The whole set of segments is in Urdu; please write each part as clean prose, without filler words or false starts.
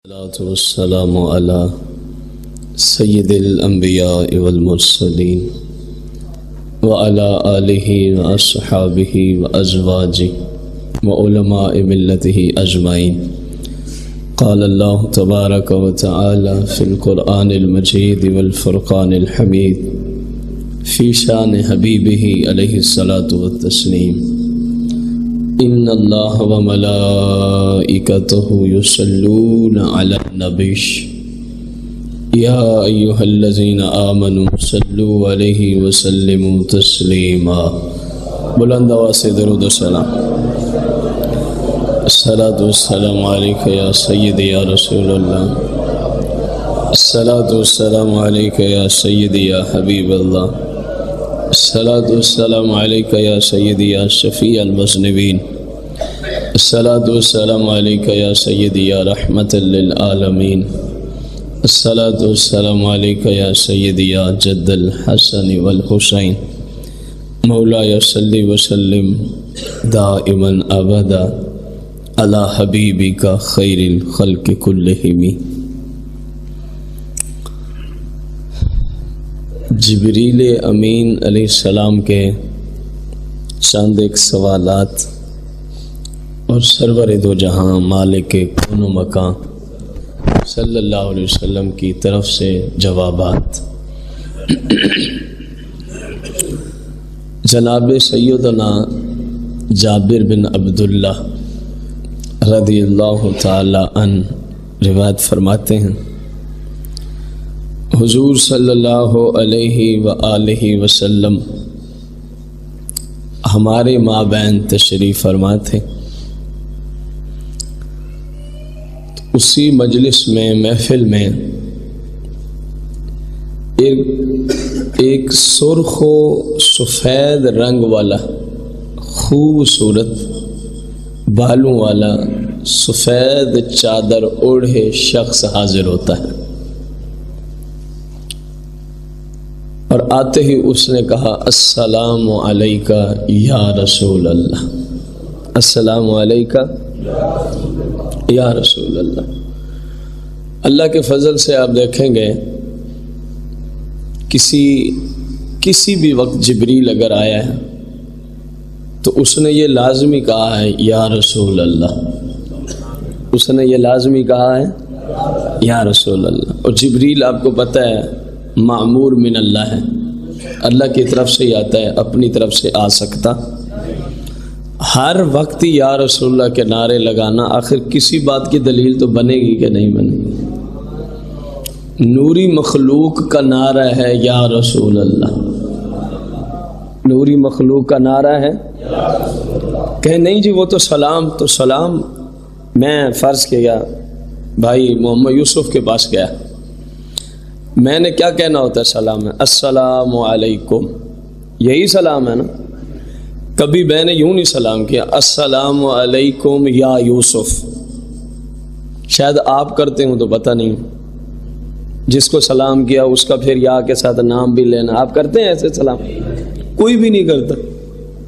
الصلاة والسلام على سید الانبیاء والمرسلین وعلى آلہ واصحابہ وازواجہ وعلماء ملتہ اجمعین. قال اللہ تبارک وتعالی فی القرآن المجید والفرقان الحمید فی شان حبیبہ علیہ الصلاة والتسلیم. ان اللہ وملائکتہ یصلون علی النبی یا ایہا الذین آمنوا صلوا علیہ وسلموا تسلیما. بلند آواز سے درود و سلام. الصلاۃ والسلام علیک یا سیدی یا رسول اللہ. الصلاۃ والسلام علیک یا سیدی یا حبیب اللہ. الصلاۃ والسلام علیک یا سیدی یا شفیع المذنبین. الصلاۃ والسلام علیک یا سیدی یا رحمت للعالمین. الصلاۃ والسلام علیک یا سیدی یا جد الحسن والحسین. مولایا صلی وسلم دائما ابدا علی حبیبک خیر الخلق کلہم. جبریل امین علیہ السلام کے چند ایک سوالات اور سرور دو جہاں مالک کون و مکان صلی اللہ علیہ وسلم کی طرف سے جوابات. جناب سیدنا جابر بن عبداللہ رضی اللہ تعالی عنہ روایت فرماتے ہیں حضور صلی اللہ علیہ وآلہ وسلم ہمارے مابین تشریف فرما تھے. اسی مجلس میں محفل میں ایک سرخ و سفید رنگ والا خوبصورت بالوں والا سفید چادر اوڑھے شخص حاضر ہوتا ہے اور آتے ہی اس نے کہا السلام علیکہ یا رسول اللہ. السلام علیکہ یا رسول اللہ. اللہ کے فضل سے آپ دیکھیں گے کسی بھی وقت جبریل اگر آیا ہے تو اس نے یہ لازمی کہا ہے یا رسول اللہ. اس نے یہ لازمی کہا ہے یا رسول اللہ. اور جبریل آپ کو پتہ ہے معمور من اللہ ہے, اللہ کی طرف سے ہی آتا ہے, اپنی طرف سے آ سکتا. ہر وقت یا رسول اللہ کے نعرے لگانا آخر کسی بات کی دلیل تو بنے گی کہ نہیں بنے گی. نوری مخلوق کا نعرہ ہے یا رسول اللہ. نوری مخلوق کا نعرہ ہے. کہ نہیں جی وہ تو سلام میں فرض کیا بھائی محمد یوسف کے پاس گیا, میں نے کیا کہنا ہوتا ہے سلام ہے السلام علیکم, یہی سلام ہے نا. کبھی میں نے یوں نہیں سلام کیا السلام علیکم یا یوسف. شاید آپ کرتے ہوں تو پتہ نہیں, جس کو سلام کیا اس کا پھر یا کے ساتھ نام بھی لینا. آپ کرتے ہیں ایسے سلام؟ کوئی بھی نہیں کرتا,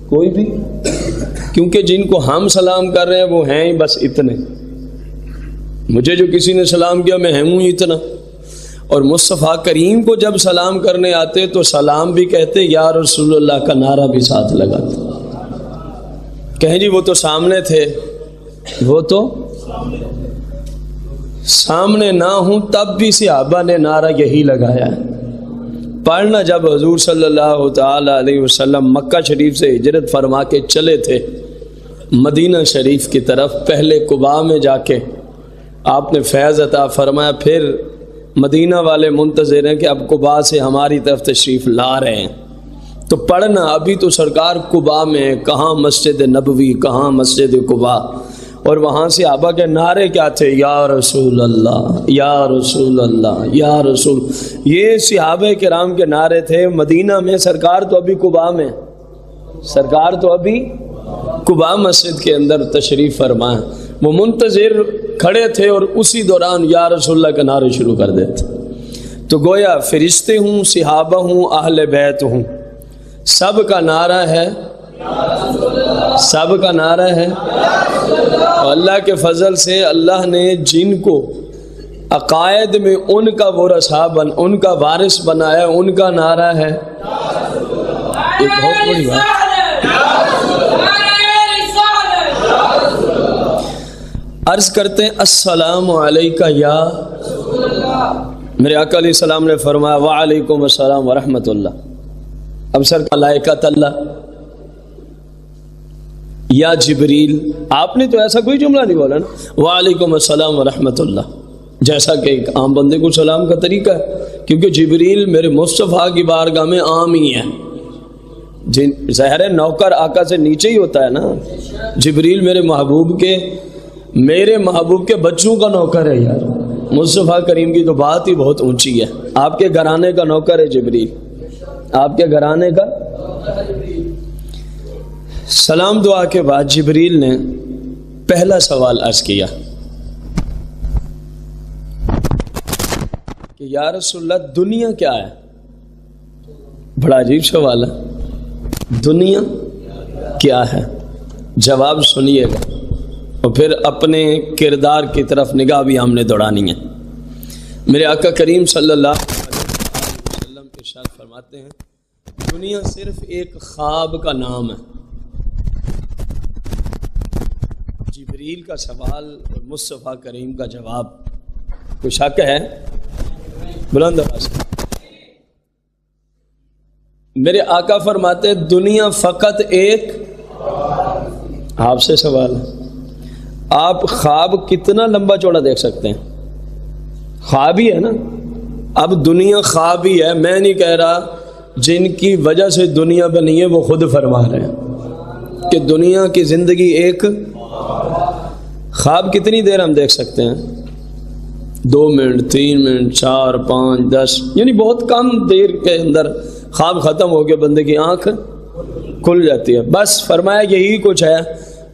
کوئی بھی. کیونکہ جن کو ہم سلام کر رہے ہیں وہ ہیں ہی بس اتنے. مجھے جو کسی نے سلام کیا میں ہوں ہی اتنا. اور مصطفیٰ کریم کو جب سلام کرنے آتے تو سلام بھی کہتے یا رسول اللہ کا نعرہ بھی ساتھ لگاتے. کہیں جی وہ تو سامنے تھے, وہ تو سامنے نہ ہوں تب بھی صحابہ نے نعرہ یہی لگایا ہے. پڑھنا جب حضور صلی اللہ تعالی علیہ وسلم مکہ شریف سے ہجرت فرما کے چلے تھے مدینہ شریف کی طرف, پہلے قباء میں جا کے آپ نے فیض عطا فرمایا, پھر مدینہ والے منتظر ہیں کہ اب قباء سے ہماری طرف تشریف لا رہے ہیں. تو پڑھنا ابھی تو سرکار قباء میں, کہاں مسجد نبوی کہاں مسجد قباء, اور وہاں سے صحابہ کے نعرے کیا تھے یا رسول اللہ یا رسول اللہ یا رسول. یہ صحابہ کرام کے نعرے تھے مدینہ میں. سرکار تو ابھی قباء میں, سرکار تو ابھی قباء مسجد کے اندر تشریف فرما ہے. وہ منتظر کھڑے تھے اور اسی دوران یا رسول اللہ کے نعرے شروع کر دیتے. تو گویا فرشتے ہوں, صحابہ ہوں, اہل بیت ہوں, سب کا نعرہ ہے اور اللہ کے فضل سے اللہ نے جن کو عقائد میں ان کا ان کا وارث بنایا، ان کا نعرہ ہے. یہ بہت بڑی بات. عرض کرتے ہیں السلام علیکہ یا میرے آقا علیہ السلام نے فرمایا وعلیکم السلام ورحمۃ اللہ. اب سر ملائکۃ اللہ یا جبریل، آپ نے تو ایسا کوئی جملہ نہیں بولا نا، وعلیکم السلام ورحمۃ اللہ، جیسا کہ ایک عام بندے کو سلام کا طریقہ ہے، کیونکہ جبریل میرے مصطفیٰ کی بارگاہ میں عام ہی ہے. ظاہر نوکر آقا سے نیچے ہی ہوتا ہے نا. جبریل میرے محبوب کے بچوں کا نوکر ہے یار. مصطفیٰ کریم کی تو بات ہی بہت اونچی ہے. آپ کے گھرانے کا نوکر ہے جبریل، آپ کے گھرانے کا. سلام دعا کے بعد جبریل نے پہلا سوال عرض کیا کہ یا رسول اللہ دنیا کیا ہے؟ بڑا عجیب سوال ہے. دنیا کیا ہے؟ جواب سنیے گا اور پھر اپنے کردار کی طرف نگاہ بھی ہم نے دوڑانی ہے. میرے آقا کریم صلی اللہ علیہ وسلم ارشاد فرماتے ہیں دنیا صرف ایک خواب کا نام ہے. جبریل کا سوال اور مصطفیٰ کریم کا جواب، کوئی شک ہے؟ بلند آواز سے. میرے آقا فرماتے دنیا فقط ایک. آپ سے سوال ہے، آپ خواب کتنا لمبا چوڑا دیکھ سکتے ہیں؟ خواب ہی ہے نا. اب دنیا خواب ہی ہے. میں نہیں کہہ رہا، جن کی وجہ سے دنیا بنی ہے وہ خود فرما رہے ہیں کہ دنیا کی زندگی ایک خواب. کتنی دیر ہم دیکھ سکتے ہیں؟ 2 منٹ، 3 منٹ، 4، 5، 10، یعنی بہت کم دیر کے اندر خواب ختم ہو کے بندے کی آنکھ کھل جاتی ہے. بس فرمایا یہی کچھ ہے.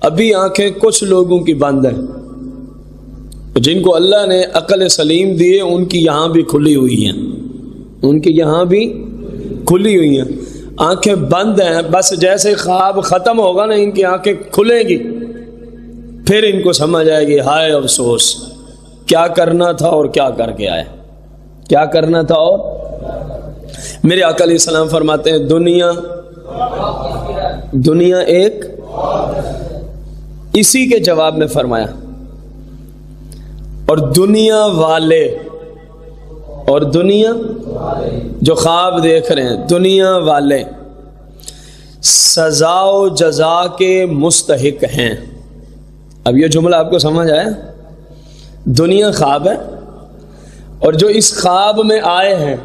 ابھی آنکھیں کچھ لوگوں کی بند ہیں، جن کو اللہ نے عقل سلیم دی ہے ان کی یہاں بھی کھلی ہوئی ہیں، ان کی یہاں بھی کھلی ہوئی ہیں. آنکھیں بند ہیں. بس جیسے خواب ختم ہوگا نا ان کی آنکھیں کھلیں گی، پھر ان کو سمجھ آئے گی ہائے افسوس کیا کرنا تھا اور کیا کر کے آئے. کیا کرنا تھا اور میرے آقا علیہ السلام فرماتے ہیں دنیا ایک. اسی کے جواب میں فرمایا اور دنیا والے، اور دنیا جو خواب دیکھ رہے ہیں، دنیا والے سزا و جزا کے مستحق ہیں. اب یہ جملہ آپ کو سمجھ آیا؟ دنیا خواب ہے اور جو اس خواب میں آئے ہیں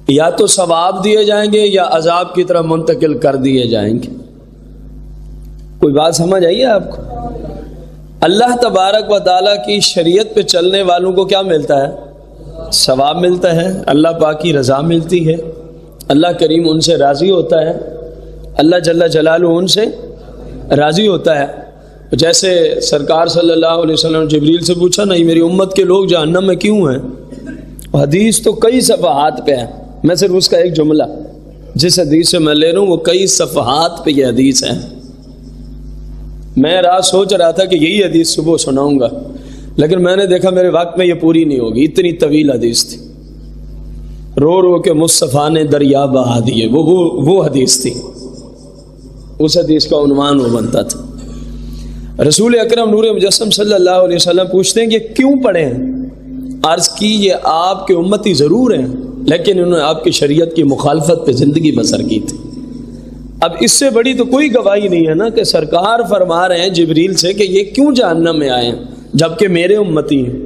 یا تو ثواب دیے جائیں گے یا عذاب کی طرف منتقل کر دیے جائیں گے. کوئی بات سمجھ آئی ہے آپ کو؟ اللہ تبارک و تعالیٰ کی شریعت پہ چلنے والوں کو کیا ملتا ہے؟ ثواب ملتا ہے، اللہ پاک کی رضا ملتی ہے، اللہ کریم ان سے راضی ہوتا ہے، اللہ جل جلالہ ان سے راضی ہوتا ہے. جیسے سرکار صلی اللہ علیہ وسلم نے جبریل سے پوچھا نہیں میری امت کے لوگ جہنم میں کیوں ہیں؟ حدیث تو کئی صفحات پہ ہے. میں صرف اس کا ایک جملہ جس حدیث سے میں لے رہا ہوں وہ کئی صفحات پہ یہ حدیث ہے. میں رات سوچ رہا تھا کہ یہی حدیث صبح سناؤں گا، لیکن میں نے دیکھا میرے وقت میں یہ پوری نہیں ہوگی، اتنی طویل حدیث تھی. رو رو کے مصطفیٰ نے دریا بہا دیے، وہ حدیث تھی. اس حدیث کا عنوان وہ بنتا تھا. رسول اکرم نور مجسم صلی اللہ علیہ وسلم پوچھتے ہیں کہ کیوں پڑھے ہیں؟ عرض کی یہ آپ کے امتی ضرور ہیں لیکن انہوں نے آپ کی شریعت کی مخالفت پہ زندگی بسر کی تھی. اب اس سے بڑی تو کوئی گواہی نہیں ہے نا کہ سرکار فرما رہے ہیں جبریل سے کہ یہ کیوں جہنم میں آئے ہیں جبکہ میرے امتی ہیں.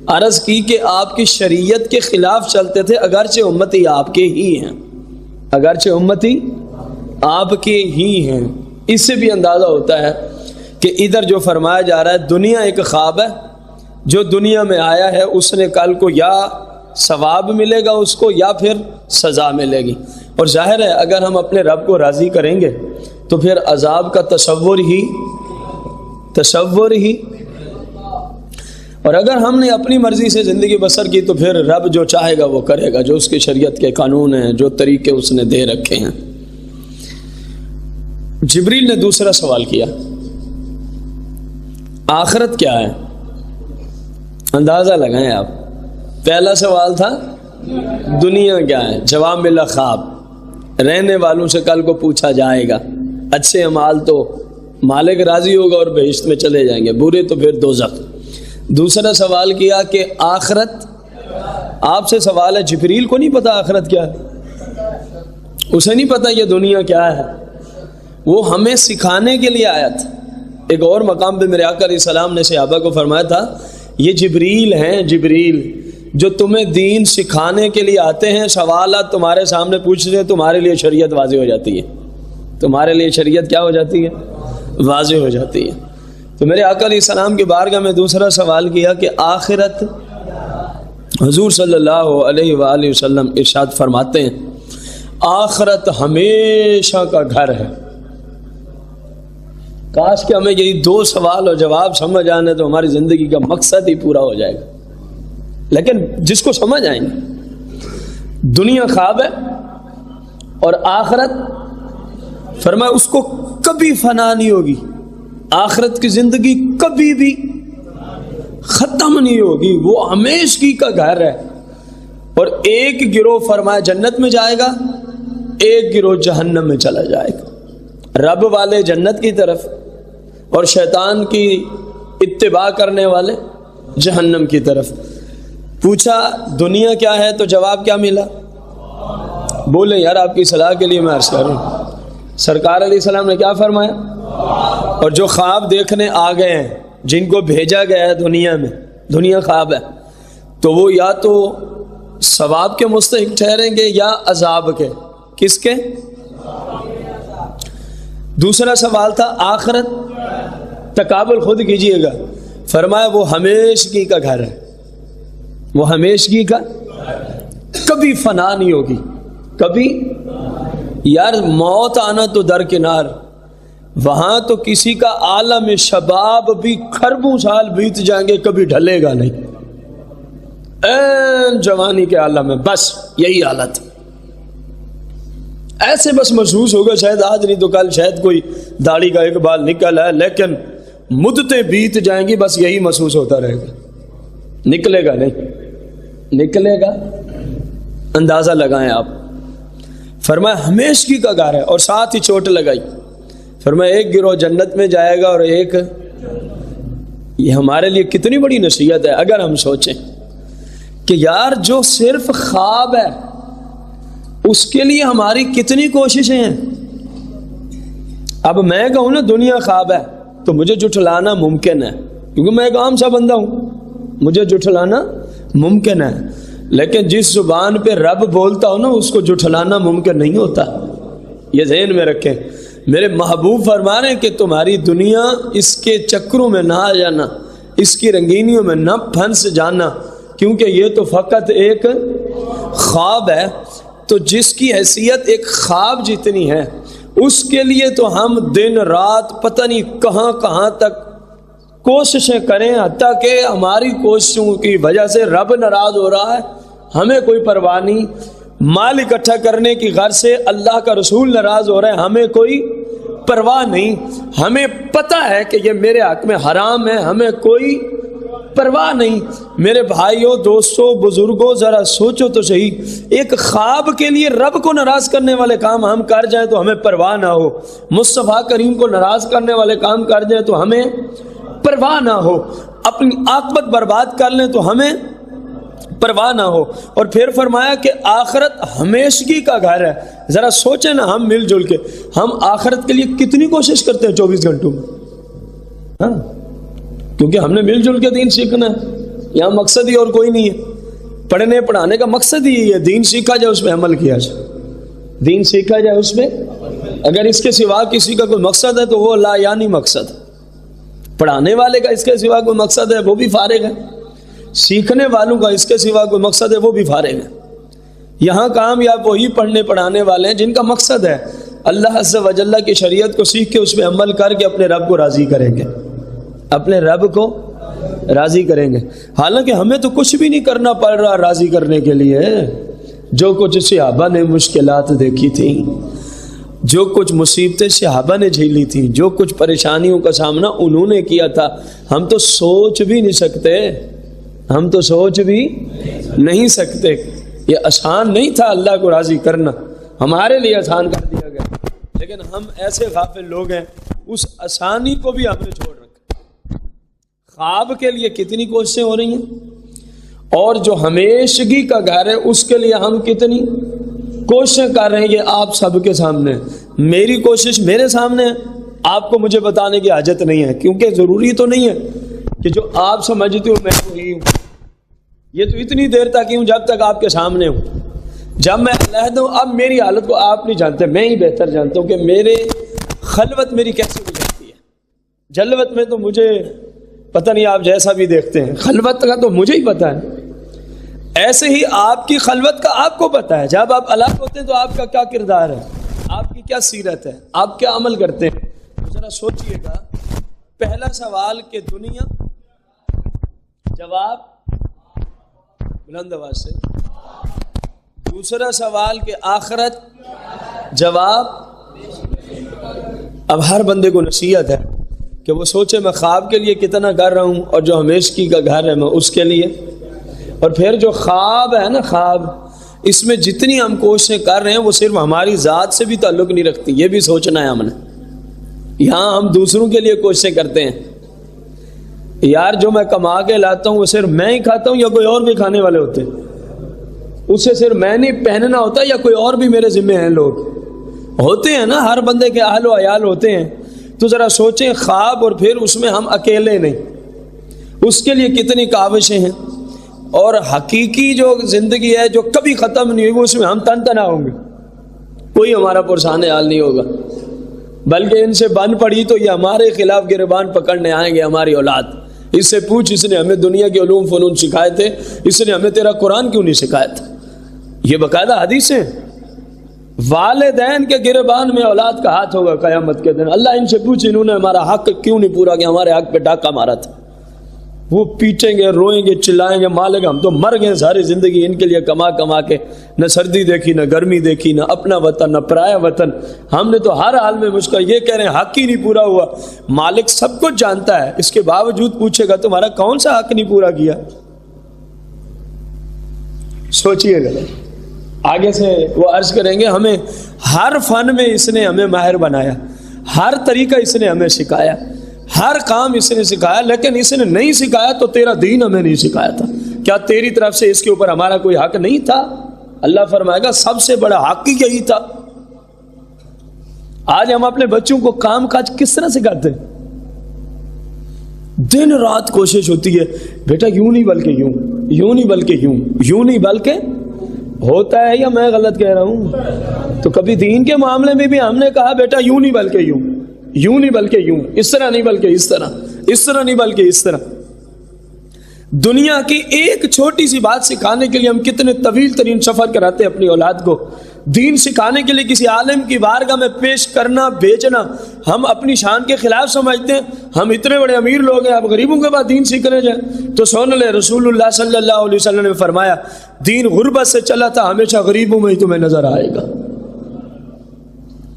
عرض کی کہ آپ کی شریعت کے خلاف چلتے تھے، اگرچہ امتی آپ کے ہی ہیں، اگرچہ امتی آپ کے ہی ہیں. اس سے بھی اندازہ ہوتا ہے کہ ادھر جو فرمایا جا رہا ہے دنیا ایک خواب ہے. جو دنیا میں آیا ہے اس نے کل کو یا ثواب ملے گا اس کو یا پھر سزا ملے گی. اور ظاہر ہے اگر ہم اپنے رب کو راضی کریں گے تو پھر عذاب کا تصور ہی اور اگر ہم نے اپنی مرضی سے زندگی بسر کی تو پھر رب جو چاہے گا وہ کرے گا، جو اس کی شریعت کے قانون ہیں، جو طریقے اس نے دے رکھے ہیں. جبریل نے دوسرا سوال کیا آخرت کیا ہے؟ اندازہ لگائیں آپ. پہلا سوال تھا دنیا کیا ہے، جواب ملا خواب. رہنے والوں سے کل کو پوچھا جائے گا. اچھے اعمال تو مالک راضی ہوگا اور بہشت میں چلے جائیں گے، برے تو پھر دوزخ. دوسرا سوال کیا کہ آخرت. آپ سے سوال ہے جبریل کو نہیں پتا آخرت کیا ہے، اسے نہیں پتا یہ دنیا کیا ہے، وہ ہمیں سکھانے کے لیے آیا تھا. ایک اور مقام پہ میرے آقا علیہ السلام نے صحابہ کو فرمایا تھا یہ جبریل ہیں، جبریل جو تمہیں دین سکھانے کے لیے آتے ہیں، سوالات تمہارے سامنے پوچھتے ہیں، تمہارے لیے شریعت واضح ہو جاتی ہے، تمہارے لیے شریعت کیا ہو جاتی ہے، واضح ہو جاتی ہے. تو میرے آقا علیہ السلام کی بارگاہ میں دوسرا سوال کیا کہ آخرت. حضور صلی اللہ علیہ وآلہ وسلم ارشاد فرماتے ہیں آخرت ہمیشہ کا گھر ہے. کاش کہ ہمیں یہی دو سوال اور جواب سمجھ آنے تو ہماری زندگی کا مقصد ہی پورا ہو جائے گا. لیکن جس کو سمجھ آئیں گے دنیا خواب ہے اور آخرت فرمایا اس کو کبھی فنا نہیں ہوگی، آخرت کی زندگی کبھی بھی ختم نہیں ہوگی، وہ ہمیشگی کا گھر ہے. اور ایک گروہ فرمایا جنت میں جائے گا، ایک گروہ جہنم میں چلا جائے گا. رب والے جنت کی طرف اور شیطان کی اتباع کرنے والے جہنم کی طرف. پوچھا دنیا کیا ہے تو جواب کیا ملا؟ بولے یار آپ کی صلاح کے لیے میں عرض کر رہا ہوں. سرکار علیہ السلام نے کیا فرمایا؟ اور جو خواب دیکھنے آ گئے ہیں، جن کو بھیجا گیا ہے دنیا میں، دنیا خواب ہے، تو وہ یا تو ثواب کے مستحق ٹھہریں گے یا عذاب کے. کس کے؟ دوسرا سوال تھا آخرت. تقابل خود کیجئے گا. فرمایا وہ ہمیشگی کا گھر ہے، وہ ہمیشگی کا، کبھی فنا نہیں ہوگی کبھی. یار موت آنا تو درکنار، وہاں تو کسی کا عالم شباب بھی خربوں سال بیت جائیں گے کبھی ڈھلے گا نہیں. این جوانی کے عالم میں بس یہی حالت، ایسے بس محسوس ہوگا شاید آج نہیں تو کل شاید کوئی داڑھی کا ایک بال نکل ہے، لیکن مدتیں بیت جائیں گی بس یہی محسوس ہوتا رہے گا، نکلے گا نہیں، نکلے گا. اندازہ لگائیں آپ. فرمایا ہمیشگی کا گھر ہے اور ساتھ ہی چوٹ لگائی. فرمایا ایک گروہ جنت میں جائے گا اور ایک. یہ ہمارے لیے کتنی بڑی نصیحت ہے اگر ہم سوچیں کہ یار جو صرف خواب ہے اس کے لیے ہماری کتنی کوششیں ہیں. اب میں کہوں نا دنیا خواب ہے تو مجھے جھٹلانا ممکن ہے کیونکہ میں ایک عام سا بندہ ہوں، مجھے جھٹلانا ممکن ہے. لیکن جس زبان پہ رب بولتا ہو نا اس کو جھٹلانا ممکن نہیں ہوتا. یہ ذہن میں رکھیں. میرے محبوب فرما رہے ہیں کہ تمہاری دنیا اس کے چکروں میں نہ آ جانا، اس کی رنگینیوں میں نہ پھنس جانا، کیونکہ یہ تو فقط ایک خواب ہے. تو جس کی حیثیت ایک خواب جتنی ہے اس کے لیے تو ہم دن رات پتہ نہیں کہاں کہاں تک کوششیں کریں، حتیٰ کہ ہماری کوششوں کی وجہ سے رب ناراض ہو رہا ہے، ہمیں کوئی پرواہ نہیں. مال اکٹھا کرنے کی غرض سے اللہ کا رسول ناراض ہو رہا ہے، ہمیں کوئی پرواہ نہیں. ہمیں پتہ ہے کہ یہ میرے حق میں حرام ہے، ہمیں کوئی پرواہ نہیں. میرے بھائیوں، دوستوں، بزرگوں، ذرا سوچو تو صحیح. ایک خواب کے لیے رب کو ناراض کرنے والے کام ہم کر جائیں تو ہمیں پرواہ نہ ہو، مصطفیٰ کریم کو ناراض کرنے والے کام کر جائیں تو ہمیں پرواہ نہ ہو، اپنی عاقبت برباد کر لیں تو ہمیں پرواہ نہ ہو. اور پھر فرمایا کہ آخرت ہمیشگی کا گھر ہے. ذرا سوچیں نا ہم مل جل کے ہم آخرت کے لیے کتنی کوشش کرتے ہیں 24 گھنٹوں میں. ہاں کیونکہ ہم نے مل جل کے دین سیکھنا ہے، یہاں مقصد ہی اور کوئی نہیں ہے. پڑھنے پڑھانے کا مقصد ہی ہے دین سیکھا جائے، اس پہ عمل کیا جائے، دین سیکھا جائے اس پہ. اگر اس کے سوا کسی کا کوئی مقصد ہے تو وہ لا یعنی مقصد. پڑھانے والے کا اس کے سوا کوئی مقصد ہے وہ بھی فارغ ہے، سیکھنے والوں کا اس کے سوا کوئی مقصد ہے وہ بھی فارغ ہے. یہاں کامیاب وہی پڑھنے پڑھانے والے ہیں جن کا مقصد ہے اللہ عز و جل کی شریعت کو سیکھ کے اس پہ عمل کر کے اپنے رب کو راضی کریں گے، اپنے رب کو راضی کریں گے. حالانکہ ہمیں تو کچھ بھی نہیں کرنا پڑ رہا راضی کرنے کے لیے. جو کچھ صحابہ نے مشکلات دیکھی تھیں، جو کچھ مصیبتیں صحابہ نے جھیلی تھیں، جو کچھ پریشانیوں کا سامنا انہوں نے کیا تھا، ہم تو سوچ بھی نہیں سکتے. ہم تو سوچ بھی نہیں سکتے. یہ آسان نہیں تھا اللہ کو راضی کرنا، ہمارے لیے آسان کر دیا گیا، لیکن ہم ایسے غافل لوگ ہیں اس آسانی کو بھی ہم نے چھوڑ رکھا. خواب کے لیے کتنی کوششیں ہو رہی ہیں، اور جو ہمیشگی کا گھر ہے اس کے لیے ہم کتنی کوششیں کر رہے ہیں. یہ آپ سب کے سامنے ہے، میری کوشش میرے سامنے ہے، آپ کو مجھے بتانے کی حاجت نہیں ہے، کیونکہ ضروری تو نہیں ہے کہ جو آپ سمجھتے ہو میں وہی ہوں. یہ تو اتنی دیر تک ہی ہوں جب تک آپ کے سامنے ہوں. جب میں علیحد ہوں اب میری حالت کو آپ نہیں جانتے، میں ہی بہتر جانتا ہوں کہ میرے خلوت میری کیسے گزرتی ہے. جلوت میں تو مجھے پتہ نہیں، آپ جیسا بھی دیکھتے ہیں، خلوت کا تو مجھے ہی پتہ ہے. ایسے ہی آپ کی خلوت کا آپ کو پتہ ہے. جب آپ الگ ہوتے ہیں تو آپ کا کیا کردار ہے، آپ کی کیا سیرت ہے، آپ کیا عمل کرتے ہیں. ذرا سوچئے گا. پہلا سوال کہ دنیا، جواب بلند آواز سے. دوسرا سوال کہ آخرت، جواب. اب ہر بندے کو نصیحت ہے کہ وہ سوچے میں خواب کے لیے کتنا کر رہا ہوں، اور جو ہمیشگی کا گھر ہے میں اس کے لیے. اور پھر جو خواب ہے نا، خواب اس میں جتنی ہم کوششیں کر رہے ہیں وہ صرف ہماری ذات سے بھی تعلق نہیں رکھتی. یہ بھی سوچنا ہے ہم نے. یہاں ہم دوسروں کے لیے کوششیں کرتے ہیں. یار جو میں کما کے لاتا ہوں وہ صرف میں ہی کھاتا ہوں یا کوئی اور بھی کھانے والے ہوتے ہیں؟ اسے صرف میں نہیں پہننا ہوتا یا کوئی اور بھی میرے ذمہ ہیں؟ لوگ ہوتے ہیں نا، ہر بندے کے اہل و عیال ہوتے ہیں. تو ذرا سوچیں خواب، اور پھر اس میں ہم اکیلے نہیں، اس کے لیے کتنی کاوشیں ہیں. اور حقیقی جو زندگی ہے جو کبھی ختم نہیں ہوگی، اس میں ہم تن تنہا ہوں گے، کوئی ہمارا پرسان حال نہیں ہوگا. بلکہ ان سے بن پڑی تو یہ ہمارے خلاف گریبان پکڑنے آئیں گے. ہماری اولاد اس سے پوچھ، اس نے ہمیں دنیا کے علوم فنون سکھائے تھے، اس نے ہمیں تیرا قرآن کیوں نہیں سکھایا تھا؟ یہ باقاعدہ حدیثیں. والدین کے گریبان میں اولاد کا ہاتھ ہوگا قیامت کے دن. اللہ ان سے پوچھ انہوں نے ہمارا حق کیوں نہیں پورا کیا، ہمارے حق پہ ڈاکہ مارا تھا. وہ پیٹیں گے، روئیں گے، چلائیں گے، مالک ہم تو مر گئے ساری زندگی ان کے لیے کما کما کے، نہ سردی دیکھی، نہ گرمی دیکھی، نہ اپنا وطن، نہ پرایا وطن. ہم نے تو ہر حال میں مجھ کا یہ کہہ رہے ہیں حق ہی نہیں پورا ہوا. مالک سب کچھ جانتا ہے، اس کے باوجود پوچھے گا تمہارا کون سا حق نہیں پورا کیا. سوچئے گا. آگے سے وہ عرض کریں گے ہمیں ہر فن میں اس نے ہمیں ماہر بنایا، ہر طریقہ اس نے ہمیں سکھایا، ہر کام اس نے سکھایا، لیکن اس نے نہیں سکھایا تو تیرا دین ہمیں نہیں سکھایا تھا. کیا تیری طرف سے اس کے اوپر ہمارا کوئی حق نہیں تھا؟ اللہ فرمائے گا سب سے بڑا حق ہی یہی تھا. آج ہم اپنے بچوں کو کام کاج کس طرح سے کرتے ہیں؟ دن رات کوشش ہوتی ہے بیٹا یوں نہیں بلکہ یوں، یوں نہیں بلکہ یوں، یوں نہیں بلکہ. ہوتا ہے یا میں غلط کہہ رہا ہوں؟ تو کبھی دین کے معاملے میں بھی ہم نے کہا بیٹا یوں نہیں بلکہ یوں، یوں نہیں بلکہ یوں، اس طرح نہیں بلکہ اس طرح، اس طرح نہیں بلکہ اس طرح. دنیا کی ایک چھوٹی سی بات سکھانے کے لیے ہم کتنے طویل ترین سفر کراتے ہیں اپنی اولاد کو. دین سکھانے کے لیے کسی عالم کی بارگاہ میں پیش کرنا، بھیجنا ہم اپنی شان کے خلاف سمجھتے ہیں. ہم اتنے بڑے امیر لوگ ہیں، اب غریبوں کے بعد دین سیکھنے جائیں تو سن لے. رسول اللہ صلی اللہ علیہ وسلم نے فرمایا دین غربت سے چلا تھا، ہمیشہ غریبوں میں ہی تمہیں نظر آئے گا.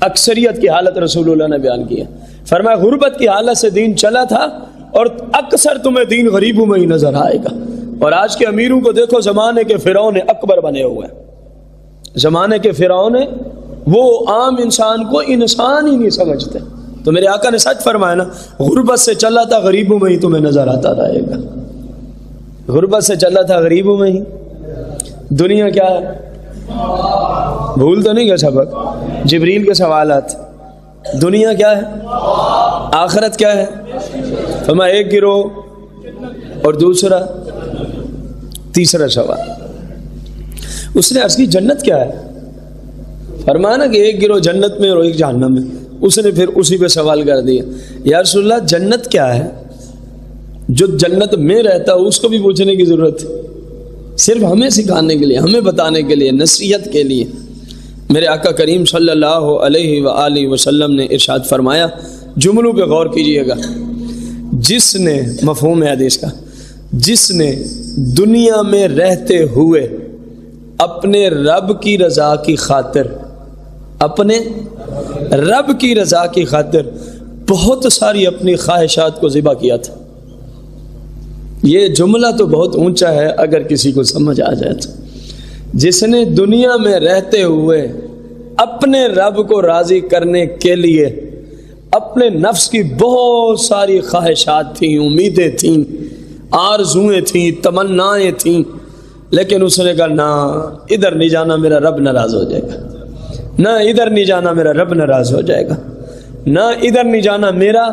اکثریت کی حالت رسول اللہ نے بیان کی ہے. فرمایا غربت کی حالت سے دین چلا تھا اور اکثر تمہیں دین غریبوں میں ہی نظر آئے گا. اور آج کے امیروں کو دیکھو، زمانے کے فرعون اکبر بنے ہوئے ہیں. زمانے کے فرعون وہ عام انسان کو انسان ہی نہیں سمجھتے. تو میرے آقا نے سچ فرمایا نا، غربت سے چلا تھا غریبوں میں ہی تمہیں نظر آتا رہے گا. غربت سے چلا تھا غریبوں میں ہی. دنیا کیا ہے؟ بھول تو نہیں گئے سبق جبریل کے سوالات؟ دنیا کیا ہے؟ آخرت کیا ہے؟ فرمایا ایک گروہ اور دوسرا تیسرا سوال. اس نے عرض کی جنت کیا ہے؟ فرمایا نا کہ ایک گروہ جنت میں اور ایک جہنم میں. اس نے پھر اسی پہ سوال کر دیا، یا رسول اللہ جنت کیا ہے؟ جو جنت میں رہتا اس کو بھی پوچھنے کی ضرورت ہے، صرف ہمیں سکھانے کے لیے، ہمیں بتانے کے لیے، نصیحت کے لیے. میرے آقا کریم صلی اللہ علیہ وآلہ وسلم نے ارشاد فرمایا، جملوں پہ غور کیجئے گا، جس نے، مفہوم ہے حدیث کا، جس نے دنیا میں رہتے ہوئے اپنے رب کی رضا کی خاطر، اپنے رب کی رضا کی خاطر بہت ساری اپنی خواہشات کو ذبح کیا تھا. یہ جملہ تو بہت اونچا ہے اگر کسی کو سمجھ آ جائے تو. جس نے دنیا میں رہتے ہوئے اپنے رب کو راضی کرنے کے لیے اپنے نفس کی بہت ساری خواہشات تھیں، امیدیں تھیں، آرزویں تھیں، تمنائیں تھیں، لیکن اس نے کہا نہ ادھر نہیں جانا میرا رب ناراض ہو جائے گا، نہ ادھر نہیں جانا میرا رب ناراض ہو جائے گا، نہ ادھر نہیں جانا میرا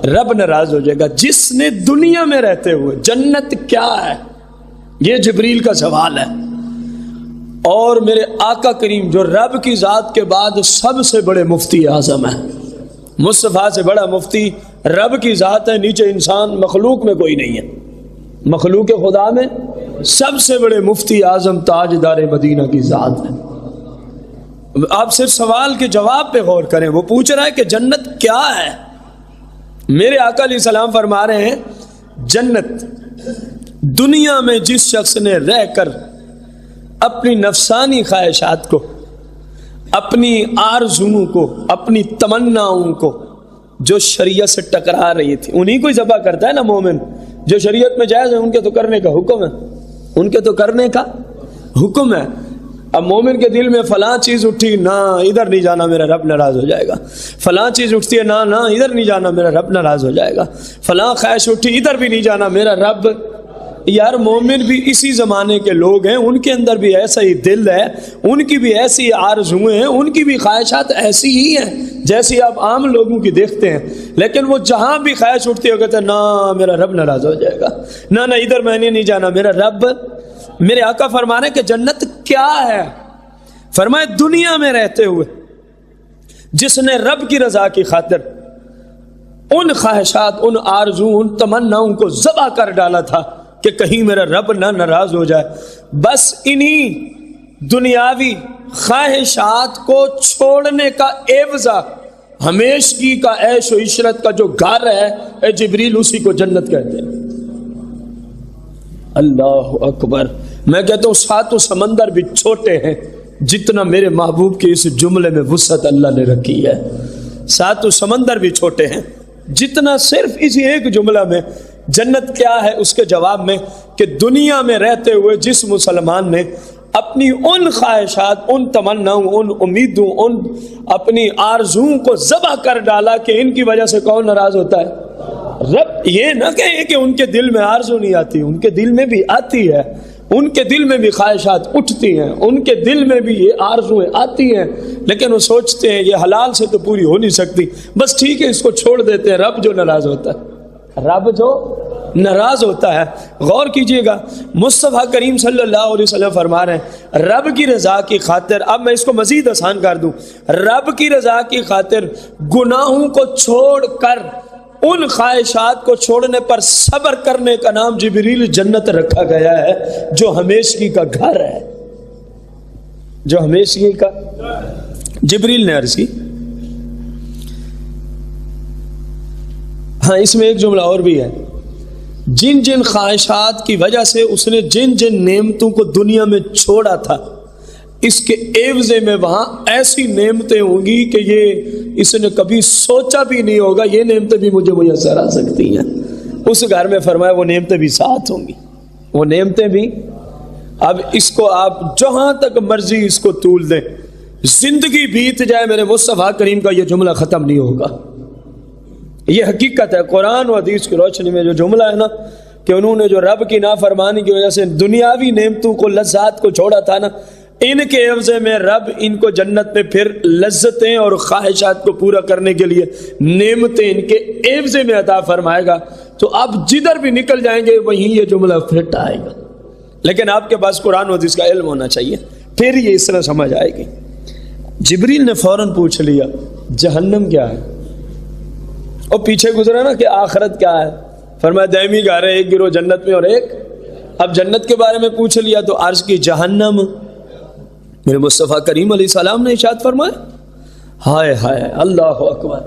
رب ناراض ہو جائے گا. جس نے دنیا میں رہتے ہوئے جنت کیا ہے یہ جبریل کا سوال ہے. اور میرے آقا کریم جو رب کی ذات کے بعد سب سے بڑے مفتی اعظم ہیں، مصطفیٰ سے بڑا مفتی رب کی ذات ہے، نیچے انسان مخلوق میں کوئی نہیں ہے، مخلوق خدا میں سب سے بڑے مفتی اعظم تاجدار مدینہ کی ذات ہے. آپ صرف سوال کے جواب پہ غور کریں. وہ پوچھ رہا ہے کہ جنت کیا ہے. میرے آقا علیہ السلام فرما رہے ہیں جنت دنیا میں جس شخص نے رہ کر اپنی نفسانی خواہشات کو، اپنی آرزوؤں کو، اپنی تمناؤں کو جو شریعت سے ٹکرا رہی تھی انہی کو ذبح کرتا ہے نا مومن. جو شریعت میں جائز ہے ان کے تو کرنے کا حکم ہے، ان کے تو کرنے کا حکم ہے. اب مومن کے دل میں فلاں چیز اٹھی، نہ ادھر نہیں جانا میرا رب ناراض ہو جائے گا. فلاں چیز اٹھتی ہے، نہ ادھر نہیں جانا میرا رب ناراض ہو جائے گا. فلاں خواہش اٹھی، ادھر بھی نہیں جانا میرا رب. یار مومن بھی اسی زمانے کے لوگ ہیں، ان کے اندر بھی ایسا ہی دل ہے، ان کی بھی ایسی آرزویں ہیں، ان کی بھی خواہشات ایسی ہی ہیں جیسی آپ عام لوگوں کی دیکھتے ہیں. لیکن وہ جہاں بھی خواہش اٹھتی ہے کہتے ہیں نہ میرا رب ناراض ہو جائے گا، نہ ادھر میں نے نہیں جانا میرا رب. میرے آقا فرما رہے ہیں کہ جنت کیا ہے. فرمائے دنیا میں رہتے ہوئے جس نے رب کی رضا کی خاطر ان خواہشات، ان آرزو، ان تمناؤں کو ذبح کر ڈالا تھا کہ کہیں میرا رب نہ ناراض ہو جائے، بس انہی دنیاوی خواہشات کو چھوڑنے کا عوضہ ہمیشگی کا عیش و عشرت کا جو گھر ہے اے جبریل اسی کو جنت کہتے ہیں. اللہ اکبر. میں کہتا ہوں ساتوں سمندر بھی چھوٹے ہیں جتنا میرے محبوب کے اس جملے میں وسعت اللہ نے رکھی ہے. ساتوں سمندر بھی چھوٹے ہیں جتنا صرف اسی ایک جملہ میں جنت کیا ہے اس کے جواب میں کہ دنیا میں رہتے ہوئے جس مسلمان نے اپنی ان خواہشات، ان تمناؤں، ان امیدوں، ان اپنی آرزوؤں کو ذبح کر ڈالا کہ ان کی وجہ سے کون ناراض ہوتا ہے؟ رب. یہ نہ کہیں کہ ان کے دل میں آرزو نہیں آتی، ان کے دل میں بھی آتی ہے، ان کے دل میں بھی خواہشات اٹھتی ہیں، ان کے دل میں بھی یہ آرزویں آتی ہیں، لیکن وہ سوچتے ہیں یہ حلال سے تو پوری ہو نہیں سکتی، بس ٹھیک ہے اس کو چھوڑ دیتے ہیں. رب جو ناراض ہوتا ہے، رب جو ناراض ہوتا ہے. غور کیجئے گا مصطفیٰ کریم صلی اللہ علیہ وسلم فرما رہے ہیں رب کی رضا کی خاطر، اب میں اس کو مزید آسان کر دوں، رب کی رضا کی خاطر گناہوں کو چھوڑ کر ان خواہشات کو چھوڑنے پر صبر کرنے کا نام جبریل جنت رکھا گیا ہے جو ہمیشگی کا گھر ہے. جو ہمیشگی کا. جبریل نے عرض کی. ہاں اس میں ایک جملہ اور بھی ہے، جن جن خواہشات کی وجہ سے اس نے جن جن نعمتوں کو دنیا میں چھوڑا تھا اس کے عوضے میں وہاں ایسی نعمتیں ہوں گی کہ یہ اس نے کبھی سوچا بھی نہیں ہوگا یہ نعمتیں بھی مجھے میسر آ سکتی ہیں. اس گھر میں فرمایا وہ نعمتیں بھی ساتھ ہوں گی، وہ نعمتیں بھی. اب اس کو آپ جہاں تک مرضی اس کو طول دیں، زندگی بیت جائے میرے مصطفیٰ کریم کا یہ جملہ ختم نہیں ہوگا. یہ حقیقت ہے. قرآن و حدیث کی روشنی میں جو جملہ ہے نا کہ انہوں نے جو رب کی نافرمانی کی وجہ سے دنیاوی نعمتوں کو، لذات کو چھوڑا تھا نا، ان کے عوضے میں رب ان کو جنت میں پھر لذتیں اور خواہشات کو پورا کرنے کے لیے نعمتیں ان کے عوضے میں عطا فرمائے گا. تو آپ جدھر بھی نکل جائیں گے وہیں یہ جملہ فٹ آئے گا، لیکن آپ کے پاس قرآن و حدیث کا علم ہونا چاہیے، پھر یہ اس طرح سمجھ آئے گی. جبریل نے فوراً پوچھ لیا جہنم کیا ہے؟ اور پیچھے گزرا نا کہ آخرت کیا ہے، فرمایا دائمی گھر ہے، ایک گروہ جنت میں اور ایک. اب جنت کے بارے میں پوچھ لیا تو عرض کی جہنم. میرے مصطفیٰ کریم علیہ السلام نے ارشاد فرمایا ہائے ہائے اللہ اکبر.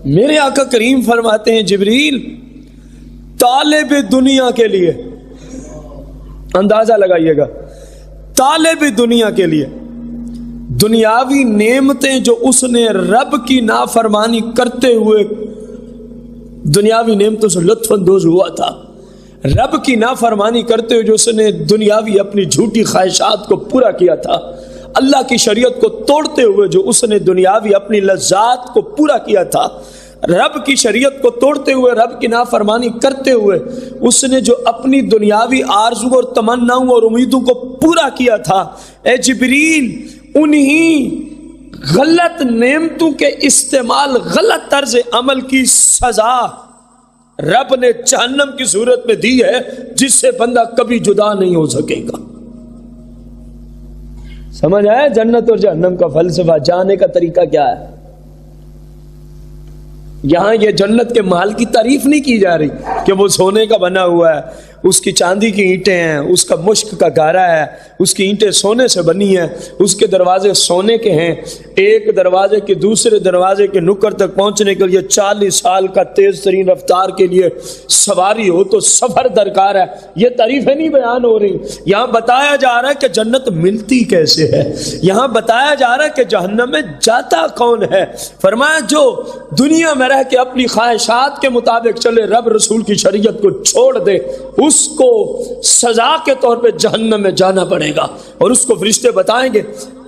میرے آقا کریم فرماتے ہیں جبریل طالب دنیا کے لیے، اندازہ لگائیے گا، طالب دنیا کے لیے دنیاوی نعمتیں جو اس نے رب کی نافرمانی کرتے ہوئے دنیاوی نعمتوں سے لطف اندوز ہوا تھا، رب کی نافرمانی کرتے ہوئے جو اس نے دنیاوی اپنی جھوٹی خواہشات کو پورا کیا تھا، اللہ کی شریعت کو توڑتے ہوئے جو اس نے دنیاوی اپنی لذات کو پورا کیا تھا، رب کی شریعت کو توڑتے ہوئے رب کی نافرمانی کرتے ہوئے اس نے جو اپنی دنیاوی آرزو اور تمناؤں اور امیدوں کو پورا کیا تھا، اے جبریل انہی غلط نعمتوں کے استعمال، غلط طرز عمل کی سزا رب نے جہنم کی صورت میں دی ہے، جس سے بندہ کبھی جدا نہیں ہو سکے گا۔ سمجھ آیا جنت اور جہنم کا فلسفہ؟ جانے کا طریقہ کیا ہے؟ یہاں یہ جنت کے محل کی تعریف نہیں کی جا رہی کہ وہ سونے کا بنا ہوا ہے، اس کی چاندی کی اینٹیں ہیں، اس کا مشک کا گارا ہے، اس کی اینٹیں سونے سے بنی ہیں، اس کے دروازے سونے کے ہیں، ایک دروازے کے دوسرے دروازے کے نکر تک پہنچنے کے لیے 40 سال کا تیز ترین رفتار کے لیے سواری ہو تو سفر درکار ہے۔ یہ تعریفیں نہیں بیان ہو رہی، یہاں بتایا جا رہا ہے کہ جنت ملتی کیسے ہے، یہاں بتایا جا رہا ہے کہ جہنم میں جاتا کون ہے۔ فرمایا جو دنیا میں رہ کے اپنی خواہشات کے مطابق چلے، رب رسول کی شریعت کو چھوڑ دے، اس کو سزا کے طور پہ جہنم میں جانا پڑے گا۔ اور اس کو فرشتے بتائیں گے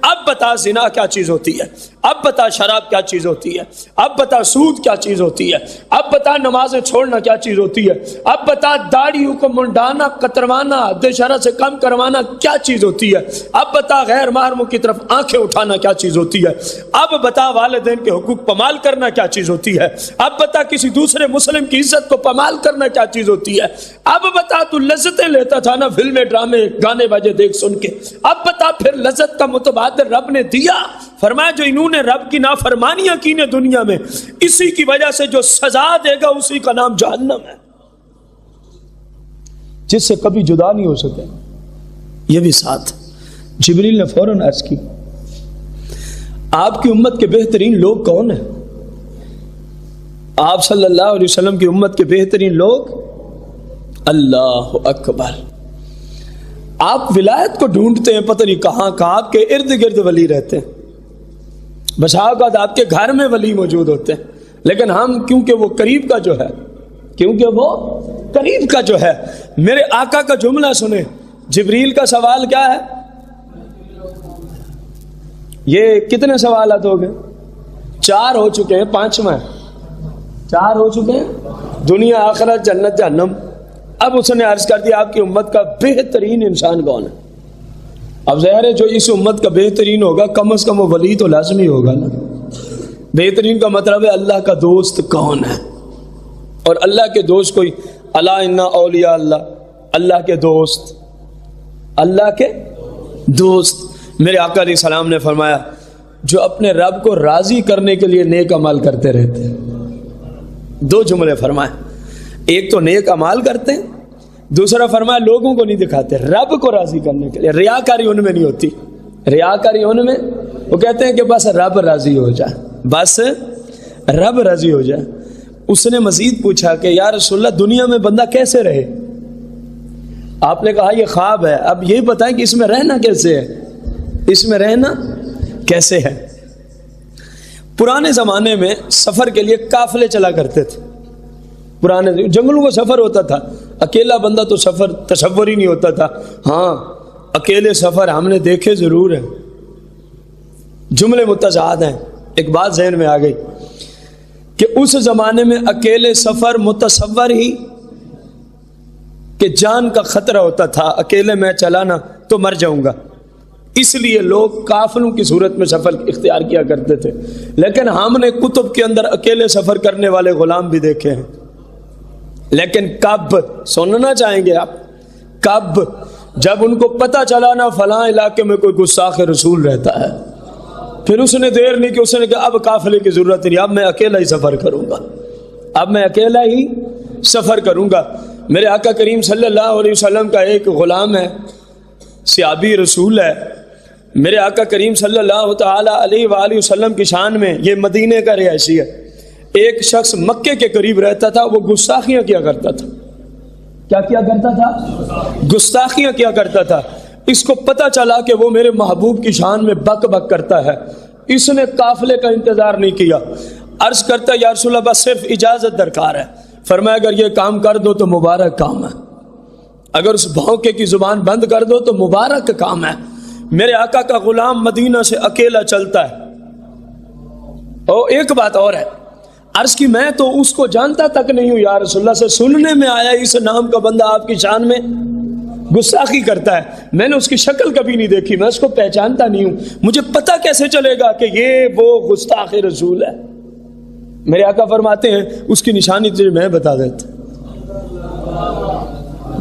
اب بتا زنا کیا چیز ہوتی ہے، اب بتا شراب کیا چیز ہوتی ہے، اب بتا سود کیا چیز ہوتی ہے، اب بتا نمازیں چھوڑنا کیا چیز ہوتی ہے، اب بتا داڑھیوں کو منڈانا، کتروانا، حد شرع سے کم کروانا کیا چیز ہوتی ہے، اب بتا غیر محرموں کی طرف آنکھیں اٹھانا کیا چیز ہوتی ہے، اب بتا والدین کے حقوق پامال کرنا کیا چیز ہوتی ہے، اب بتا کسی دوسرے مسلم کی عزت کو پامال کرنا کیا چیز ہوتی ہے، اب بتا تو لذتیں لیتا تھا نا فلمیں ڈرامے گانے باجے دیکھ سن کے، اب بتا پھر لذت کا متبادل رب نے دیا۔ فرمایا جو انہوں نے رب کی نافرمانیاں کی نے دنیا میں، اسی کی وجہ سے جو سزا دے گا اسی کا نام جہنم ہے، جس سے کبھی جدا نہیں ہو سکے۔ یہ بھی ساتھ جبریل نے فوراً عرض کی آپ کی امت کے بہترین لوگ کون ہیں؟ آپ صلی اللہ علیہ وسلم کی امت کے بہترین لوگ، اللہ اکبر، آپ ولایت کو ڈھونڈتے ہیں پتہ نہیں کہاں کہاں، آپ کے ارد گرد ولی رہتے ہیں، بس اوقات آپ کے گھر میں ولی موجود ہوتے ہیں، لیکن ہم کیونکہ وہ قریب کا جو ہے، کیونکہ وہ قریب کا جو ہے، میرے آقا کا جملہ سنیں، جبریل کا سوال کیا ہے؟ یہ کتنے سوالات ہو گئے؟ 4 ہو چکے ہیں، 5واں 4 ہو چکے ہیں، دنیا آخرت جنت جہنم۔ اب اس نے عرض کر دیا آپ کی امت کا بہترین انسان کون ہے؟ اب ظاہر ہے جو اس امت کا بہترین ہوگا کم از کم وہ ولی تو لازمی ہوگا نا۔ بہترین کا مطلب ہے اللہ کا دوست کون ہے، اور اللہ کے دوست کوئی الا ان اولیاء اللہ، اللہ کے دوست، اللہ کے دوست۔ میرے آقا علیہ السلام نے فرمایا جو اپنے رب کو راضی کرنے کے لیے نیک عمل کرتے رہتے ہیں۔ 2 جملے فرمائے، ایک تو نیک عمل کرتے ہیں، دوسرا فرمایا لوگوں کو نہیں دکھاتے، رب کو راضی کرنے کے لیے۔ ریاکاری ان میں نہیں ہوتی، ریاکاری ان میں، وہ کہتے ہیں کہ بس رب راضی ہو جائے، بس رب راضی ہو جائے۔ اس نے مزید پوچھا کہ یا رسول اللہ دنیا میں بندہ کیسے رہے؟ آپ نے کہا یہ خواب ہے، اب یہی بتائیں کہ اس میں رہنا کیسے ہے، اس میں رہنا کیسے ہے۔ پرانے زمانے میں سفر کے لیے قافلے چلا کرتے تھے، پرانے جنگلوں کا سفر ہوتا تھا، اکیلا بندہ تو سفر تصور ہی نہیں ہوتا تھا۔ ہاں اکیلے سفر ہم نے دیکھے ضرور ہیں، جملے متضاد ہیں۔ ایک بات ذہن میں آ گئی کہ اس زمانے میں اکیلے سفر متصور ہی کہ جان کا خطرہ ہوتا تھا، اکیلے میں چلانا تو مر جاؤں گا، اس لیے لوگ قافلوں کی صورت میں سفر اختیار کیا کرتے تھے۔ لیکن ہم نے کتب کے اندر اکیلے سفر کرنے والے غلام بھی دیکھے ہیں، لیکن کب سننا چاہیں گے آپ؟ کب؟ جب ان کو پتہ چلا نا فلاں علاقے میں کوئی گستاخ رسول رہتا ہے، پھر اس نے دیر نہیں کہ اس نے کہا اب قافلے کی ضرورت نہیں، اب میں اکیلا ہی سفر کروں گا، اب میں اکیلا ہی سفر کروں گا۔ میرے آقا کریم صلی اللہ علیہ وسلم کا ایک غلام ہے، صحابی رسول ہے، میرے آقا کریم صلی اللہ تعالی علیہ وآلہ وسلم کی شان میں یہ مدینے کا رہائشی ہے۔ ایک شخص مکے کے قریب رہتا تھا، وہ گستاخیاں کیا کرتا تھا۔ کیا کیا کرتا تھا؟ گستاخیاں کیا کرتا تھا۔ اس کو پتہ چلا کہ وہ میرے محبوب کی شان میں بک بک کرتا ہے، اس نے قافلے کا انتظار نہیں کیا، عرض کرتا یا رسول اللہ بس صرف اجازت درکار ہے۔ فرمایا اگر یہ کام کر دو تو مبارک کام ہے، اگر اس بھونکے کی زبان بند کر دو تو مبارک کام ہے. میرے آقا کا غلام مدینہ سے اکیلا چلتا ہے. اور ایک بات اور ہے، عرض کی میں تو اس کو جانتا تک نہیں ہوں یا رسول اللہ سے، سننے میں آیا اس نام کا بندہ آپ کی شان میں گستاخی کرتا ہے. میں نے اس کی شکل کبھی نہیں دیکھی، میں اس کو پہچانتا نہیں ہوں، مجھے پتہ کیسے چلے گا کہ یہ وہ گستاخ رسول ہے؟ میرے آقا فرماتے ہیں اس کی نشانی تجھے میں بتا دیتا.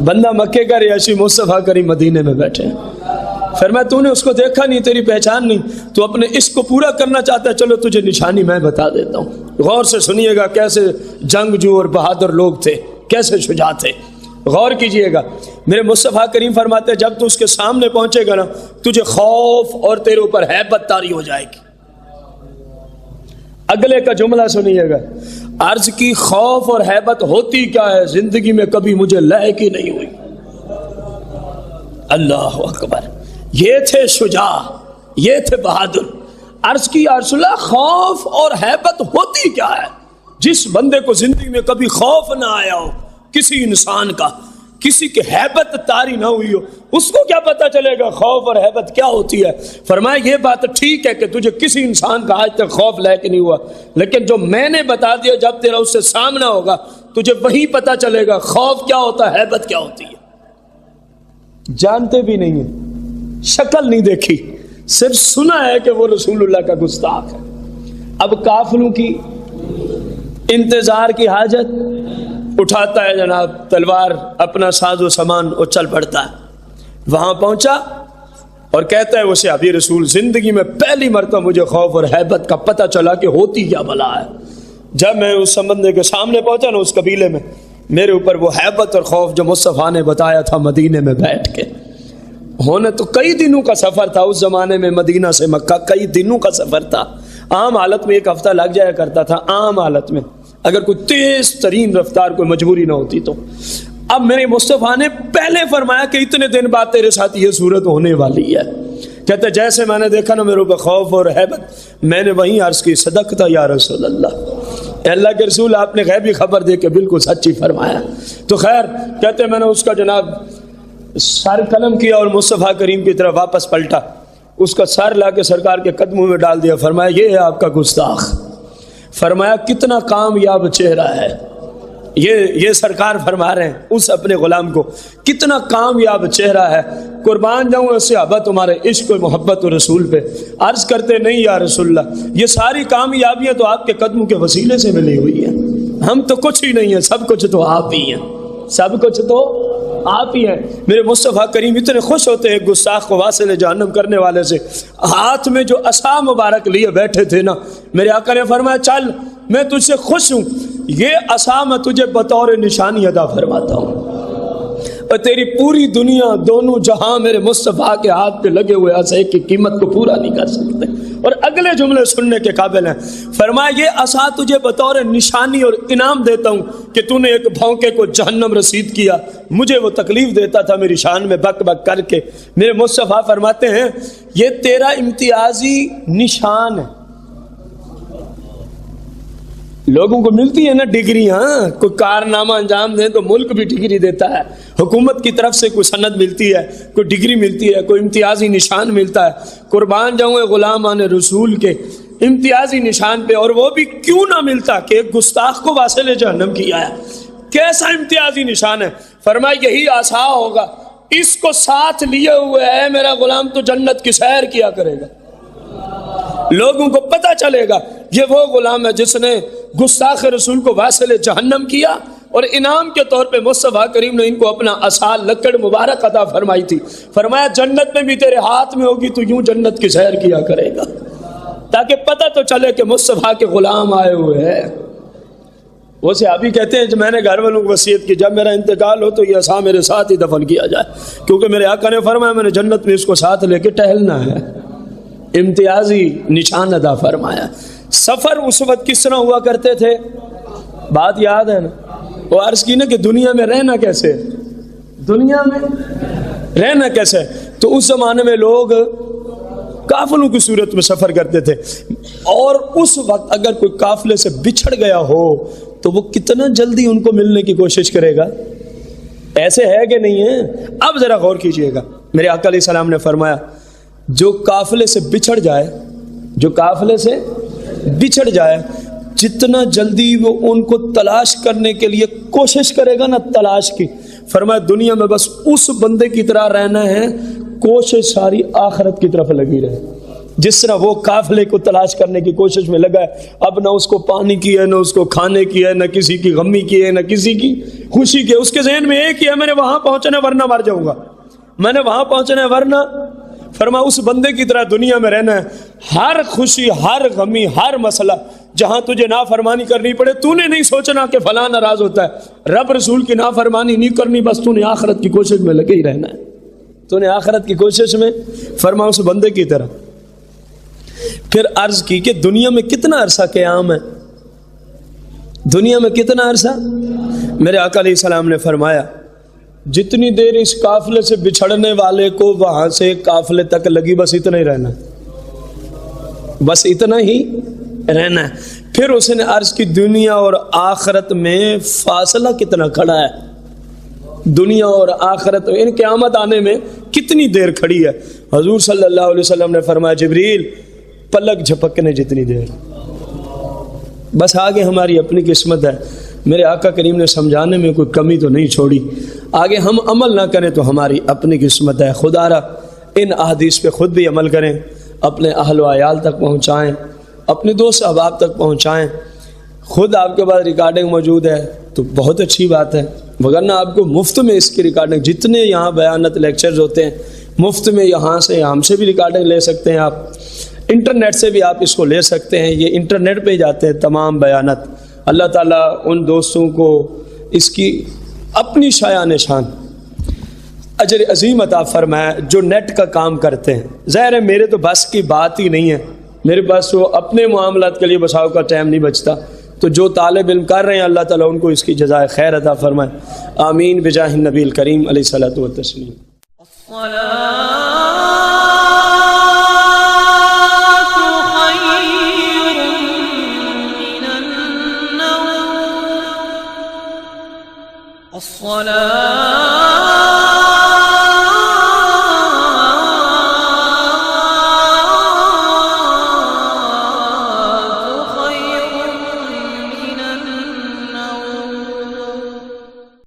بندہ مکے کا رہائشی مصطفیٰ کریم مدینے میں بیٹھے ہیں. فرمایا تو نے اس کو دیکھا نہیں، تیری پہچان نہیں، تو اپنے عشق کو پورا کرنا چاہتا ہے، چلو تجھے نشانی میں بتا دیتا ہوں. غور سے سنیے گا کیسے جنگجو اور بہادر لوگ تھے، کیسے شجاع تھے، غور کیجئے گا. میرے مصطفیٰ کریم فرماتے ہیں جب تو اس کے سامنے پہنچے گا نا، تجھے خوف اور تیرے اوپر ہیبت طاری ہو جائے گی. اگلے کا جملہ سنیے گا، عرض کی خوف اور ہیبت ہوتی کیا ہے؟ زندگی میں کبھی مجھے لاحق ہی نہیں ہوئی. اللہ اکبر، یہ تھے شجاع، یہ تھے بہادر. عرض کی یا رسول اللہ خوف اور ہیبت ہوتی کیا ہے؟ جس بندے کو زندگی میں کبھی خوف نہ آیا ہو کسی انسان کا، کسی کی ہیبت طاری نہ ہوئی ہو، اس کو کیا پتا چلے گا خوف اور ہیبت کیا ہوتی ہے؟ فرمایا یہ بات ٹھیک ہے کہ تجھے کسی انسان کا آج تک خوف لاحق نہیں ہوا، لیکن جو میں نے بتا دیا جب تیرا اس سے سامنا ہوگا تجھے وہی پتا چلے گا خوف کیا ہوتا ہے، ہیبت کیا ہوتی ہے. جانتے بھی نہیں ہیں، شکل نہیں دیکھی، صرف سنا ہے کہ وہ رسول اللہ کا گستاخ ہے. اب قافلوں کی انتظار کی حاجت، اٹھاتا ہے جناب تلوار، اپنا ساز و سامان اور چل پڑتا ہے. وہاں پہنچا اور کہتا ہے وہ صحابی رسول زندگی میں پہلی مرتبہ مجھے خوف اور ہیبت کا پتہ چلا کہ ہوتی کیا بلا ہے. جب میں اس بندے کے سامنے پہنچا نا، اس قبیلے میں، میرے اوپر وہ ہیبت اور خوف جو مصطفیٰ نے بتایا تھا مدینے میں بیٹھ کے، ہونے تو کئی دنوں کا سفر تھا اس زمانے میں، مدینہ سے مکہ کئی دنوں کا سفر تھا. عام حالت میں ایک ہفتہ لگ جایا کرتا تھا، عام حالت میں اگر کوئی تیز ترین رفتار کوئی مجبوری نہ ہوتی تو. اب میرے مصطفیٰ نے پہلے فرمایا کہ اتنے دن بعد تیرے ساتھ یہ صورت ہونے والی ہے. کہتے جیسے میں نے دیکھا نا میرے اوپر خوف اور ہیبت، میں نے وہیں عرض کی صدقت یا رسول اللہ، اے اللہ کے رسول آپ نے غیبی خبر دے کے بالکل سچی فرمایا. تو خیر کہتے میں نے اس کا جناب سر قلم کیا اور مصطفیٰ کریم کی طرف واپس پلٹا، اس کا سر لا کے سرکار کے قدموں میں ڈال دیا. فرمایا یہ ہے آپ کا گستاخ. فرمایا کتنا کامیاب چہرہ ہے. یہ سرکار فرما رہے ہیں اس اپنے غلام کو، کتنا کامیاب چہرہ ہے. قربان جاؤں صحابہ تمہارے عشق و محبت و رسول پہ. عرض کرتے نہیں یا رسول اللہ، یہ ساری کامیابیاں تو آپ کے قدموں کے وسیلے سے ملی ہوئی ہیں، ہم تو کچھ ہی نہیں ہیں، سب کچھ تو آپ ہی ہیں، سب کچھ تو آپ ہی ہیں. میرے مصطفیٰ کریم اتنے خوش ہوتے ہیں گستاخ کو واصل جہنم کرنے والے سے. ہاتھ میں جو عصا مبارک لیے بیٹھے تھے نا، میرے آقا نے فرمایا چل میں تجھ سے خوش ہوں، یہ عصا میں تجھے بطور نشانی عطا فرماتا ہوں، اور تیری پوری دنیا دونوں جہاں میرے مصطفیٰ کے ہاتھ پہ لگے ہوئے عصا کی قیمت کو پورا نہیں کر سکتے. اور اگلے جملے سننے کے قابل ہیں. فرمایا یہ عصا تجھے بطور نشانی اور انعام دیتا ہوں کہ تو نے ایک بھونکے کو جہنم رسید کیا، مجھے وہ تکلیف دیتا تھا میری شان میں بک بک کر کے. میرے مصطفیٰ فرماتے ہیں یہ تیرا امتیازی نشان ہے. لوگوں کو ملتی ہے نا ڈگری، ہاں کوئی کارنامہ انجام دیں تو ملک بھی ڈگری دیتا ہے، حکومت کی طرف سے کوئی سند ملتی ہے، کوئی ڈگری ملتی ہے، کوئی امتیازی نشان ملتا ہے. قربان جاؤں غلامان رسول کے امتیازی نشان پہ، اور وہ بھی کیوں نہ ملتا کہ ایک گستاخ کو واصل جہنم کیا ہے. کیسا امتیازی نشان ہے؟ فرمایا یہی عصا ہوگا، اس کو ساتھ لیے ہوئے ہے میرا غلام تو جنت کی سیر کیا کرے گا. لوگوں کو پتہ چلے گا یہ وہ غلام ہے جس نے گستاخ رسول کو واصل جہنم کیا، اور انعام کے طور پہ مصطفیٰ کریم نے ان کو اپنا عصا لکڑ مبارک عطا فرمائی تھی. فرمایا جنت میں بھی تیرے ہاتھ میں ہوگی تو یوں جنت کی سیر کیا کرے گا، تاکہ پتہ تو چلے کہ مصطفیٰ کے غلام آئے ہوئے ہیں. وہ صحابی کہتے ہیں میں نے گھر والوں کو وصیت کی جب میرا انتقال ہو تو یہ عصا میرے ساتھ ہی دفن کیا جائے، کیونکہ میرے آقا نے فرمایا میں نے جنت میں اس کو ساتھ لے کے ٹہلنا ہے. امتیازی نشان ادا فرمایا. سفر اس وقت کس طرح ہوا کرتے تھے؟ بات یاد ہے نا، وہ عرض کی نا کہ دنیا میں رہنا کیسے، دنیا میں رہنا کیسے. تو اس زمانے میں لوگ قافلوں کی صورت میں سفر کرتے تھے، اور اس وقت اگر کوئی قافلے سے بچھڑ گیا ہو تو وہ کتنا جلدی ان کو ملنے کی کوشش کرے گا. ایسے ہے کہ نہیں ہے؟ اب ذرا غور کیجئے گا، میرے آقا علیہ السلام نے فرمایا جو قافلے سے بچھڑ جائے، جو قافلے سے بچھڑ جائے، جتنا جلدی وہ ان کو تلاش کرنے کے لیے کوشش کرے گا نا تلاش کی، فرمایا دنیا میں بس اس بندے کی طرح رہنا ہے، کوشش ساری آخرت کی طرف لگی رہے۔ جس طرح وہ قافلے کو تلاش کرنے کی کوشش میں لگا ہے، اب نہ اس کو پانی کی ہے، نہ اس کو کھانے کی ہے، نہ کسی کی غمی کی ہے، نہ کسی کی خوشی کی ہے، اس کے ذہن میں ایک ہی ہے میں نے وہاں پہنچنا ہے ورنہ مر جاؤں گا، میں نے وہاں پہنچنا ہے ورنہ۔ فرما اس بندے کی طرح دنیا میں رہنا ہے، ہر خوشی، ہر غمی، ہر مسئلہ جہاں تجھے نافرمانی کرنی پڑے، تو نے نہیں سوچنا کہ فلاں ناراض ہوتا ہے، رب رسول کی نافرمانی نہیں کرنی، بس تو نے آخرت کی کوشش میں لگے ہی رہنا ہے، تو نے آخرت کی کوشش میں۔ فرما اس بندے کی طرح۔ پھر عرض کی کہ دنیا میں کتنا عرصہ قیام ہے، دنیا میں کتنا عرصہ؟ میرے آقا علیہ السلام نے فرمایا جتنی دیر اس قافلے سے بچھڑنے والے کو وہاں سے قافلے تک لگی، بس اتنا ہی رہنا ہے، بس اتنا ہی رہنا ہے۔ پھر اس نے عرض کی دنیا اور آخرت میں فاصلہ کتنا کھڑا ہے، دنیا اور آخرت ان قیامت آنے میں کتنی دیر کھڑی ہے؟ حضور صلی اللہ علیہ وسلم نے فرمایا جبریل پلک جھپکنے جتنی دیر، بس آگے ہماری اپنی قسمت ہے۔ میرے آقا کریم نے سمجھانے میں کوئی کمی تو نہیں چھوڑی، آگے ہم عمل نہ کریں تو ہماری اپنی قسمت ہے۔ خدا را ان احادیث پہ خود بھی عمل کریں، اپنے اہل و عیال تک پہنچائیں، اپنے دوست احباب تک پہنچائیں۔ خود آپ کے پاس ریکارڈنگ موجود ہے تو بہت اچھی بات ہے، وگرنہ آپ کو مفت میں اس کی ریکارڈنگ، جتنے یہاں بیانات لیکچرز ہوتے ہیں مفت میں یہاں سے ہم سے بھی ریکارڈنگ لے سکتے ہیں، آپ انٹرنیٹ سے بھی آپ اس کو لے سکتے ہیں، یہ انٹرنیٹ پہ ہی جاتے ہیں تمام بیانات۔ اللہ تعالیٰ ان دوستوں کو اس کی اپنی شایع نشان اجر عظیم عطا فرمائے جو نیٹ کا کام کرتے ہیں۔ ظاہر ہے میرے تو بس کی بات ہی نہیں ہے، میرے پاس وہ اپنے معاملات کے لیے بساؤ کا ٹائم نہیں بچتا، تو جو طالب علم کر رہے ہیں اللہ تعالیٰ ان کو اس کی جزائے خیر عطا فرمائے، آمین بجاہ النبی الکریم علیہ الصلوۃ والتسلیم۔ الصلاة